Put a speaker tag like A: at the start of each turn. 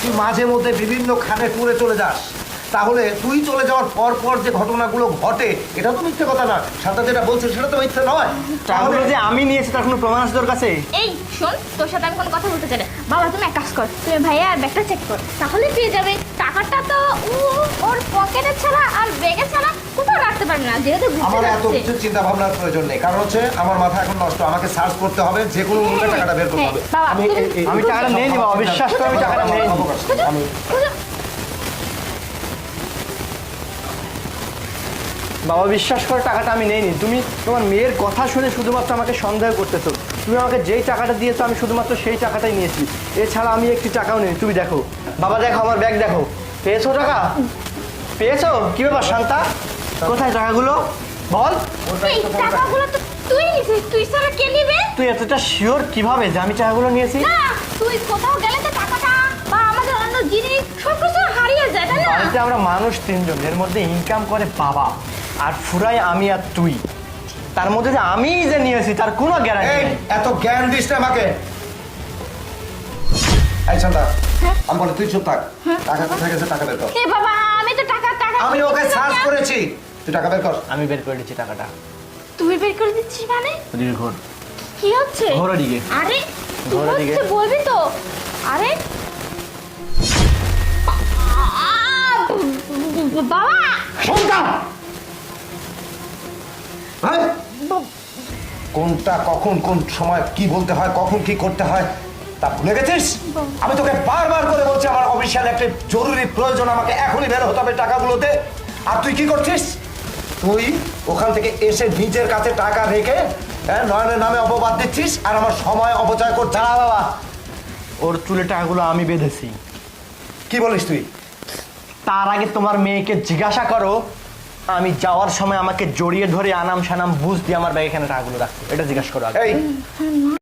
A: তুই মাঝে মধ্যে বিভিন্ন খানে টুরে চলে যাস, তাহলে তুই চলে যাওয়ার পর পর যে ঘটনাগুলো ঘটে এটা তো মিথ্যে কথা না। শান্তা যেটা বলছে সেটা তো মিথ্যে নয়।
B: তাহলে যে আমি নিয়েছি তার কোনো প্রমাণ আছে তোর কাছে?
C: এই শোন, তোর সাথে আমি কোনো কথা বলতে চাই না। বাবা তুমি এক কাজ কর, তুমি ভাইয়া আর ব্যাগটা চেক কর, তাহলে পেয়ে যাবে। টাকাটা তো ওর পকেটে ছাড়া আর ব্যাগে ছাড়া কোথাও রাখতে পারবে না, যেহেতু
A: আমার এত কিছু চিন্তা ভাবনার প্রয়োজন নেই, কারণ হচ্ছে আমার মাথা এখন নষ্ট। আমাকে সার্চ করতে হবে, যে কোনো মূল্যে টাকাটা বের করতে হবে।
C: বাবা,
B: আমি টাকাটা নিয়ে নিবো, অবিশ্বাস করে আমি টাকাটা নিয়ে নিবো।
A: আমি
B: বাবা বিশ্বাস করে টাকাটা আমি নেইনি। তুমি তোমার মেয়ের কথা শুনে শুধুমাত্র আমাকে সন্দেহ করতেছো। তুমি আমাকে যেই টাকাটা দিয়েছো আমি শুধুমাত্র সেই টাকাটাই নিয়েছি, এছাড়া আমি একটি টাকাও নেই। তুমি দেখো বাবা, দেখো আমার ব্যাগ দেখো। পেয়েছো টাকা? পেয়েছো? কি ব্যাপার শান্তা, কোথায় টাকাগুলো বল?
C: এই টাকাগুলো তো তুই নিছিস, তুই ছাড়া কে নিবে?
B: তুই এতটা শিওর কিভাবে যে আমি টাকাগুলো নিয়েছি?
C: না, তুই কোথাও গেলে তো টাকাটা বা আমাদের অন্য জিনিস সব কিছু হারিয়ে যায়, তাই না?
B: বাড়িতে আমরা মানুষ তিনজন, এর মধ্যে ইনকাম করে বাবা আর ফুরাই আমি আর তুই, তার মধ্যে যে আমি যে নিয়েছি তার কোনো গ্যারান্টি
A: এই
B: নেই।
A: এত জ্ঞান দিস না আমাকে। এই শান্তা, আমি বলে তুই চুপ থাক। টাকা কোথায় গেছে, টাকা বের কর।
C: এ বাবা, আমি তো টাকা
A: আমি ওকে সার্চ করেছি, তুই টাকা বের কর।
B: আমি বের করে দিচ্ছি টাকাটা।
C: তুই বের করে দিচ্ছিস মানে?
B: ওদিকে ঘোর,
C: কি হচ্ছে?
B: ঘোর ওদিকে।
C: আরে তুই
B: ঘোর ওদিকে।
C: হচ্ছে বলবি তো? আরে বাবা,
A: শান্তা! হ্যাঁ? কোনটা কখন কোন সময় কি বলতে হয়, কখন কি করতে হয় তা ভুলে গেছিস? আমি তোকে বারবার করে বলছি আমার অফিসিয়াল একটা জরুরি প্রয়োজন, আমাকে এখনই বের হতে হবে টাকাগুলোতে। আর তুই কি করছিস? তুই ওখান থেকে এসে নিজের কাছে টাকা রেখে নয়নের নামে অপবাদ দিচ্ছিস আর আমার সময় অপচয় করছিস।
B: দাঁড়া বাবা, ওর চুলে টাকাগুলো আমি বেঁধেছি।
A: কি বলিস তুই?
B: তার আগে তোমার মেয়েকে জিজ্ঞাসা করো আমি যাওয়ার সময় আমাকে জড়িয়ে ধরে আনাম সানাম বুঝ দিয়ে আমার ব্যাগ এখানে টাকাগুলো রাখছে, এটা জিজ্ঞাসা করো আগে।
A: এই